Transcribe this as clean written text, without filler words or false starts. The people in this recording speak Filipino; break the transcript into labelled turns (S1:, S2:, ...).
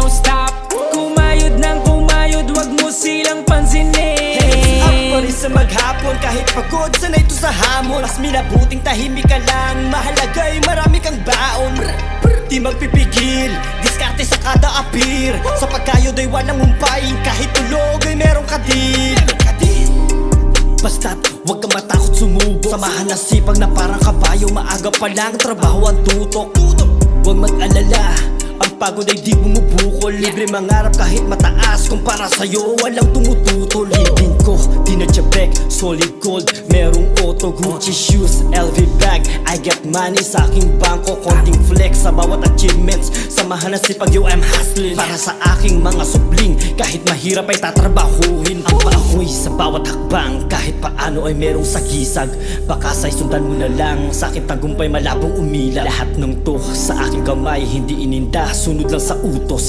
S1: don't stop. Kumayod ng kumayod, wag mo silang pansinin.
S2: Hands up pa rin sa maghapon, kahit pagod, sanay ito sa hamon. Mas minabuting tahimik ka lang, mahalaga'y marami kang baon. Di magpipigil, diskarte sa kada appear. Sa pagkayod ay walang umpay, kahit tulog ay meron ka din. Basta't huwag kang matakot sumubok, samahan na sipag na parang kabayo. Maaga pa lang, trabaho ang tutok. Huwag mag-alala, ang pagod ay di bumubukol. Libre mangarap kahit mataas, kung para sa'yo walang tumututol. Living ko, di na tiyabek, solid gold. Merong auto, Gucci shoes, LV bag. I get money sa aking bangko, konting flex sa bawat achievements. Samahan na sipag, yo I'm hustling para sa aking mga supling. Kahit mahirap ay tatrabahuhin. Ang paakoy sa bawat hakbang, kahit paano ay merong sagisag. Baka sa'y sundan mo na lang, sa aking tagumpay malabong umila. Lahat ng to sa aking kamay, hindi ininda, sunod lang sa utos.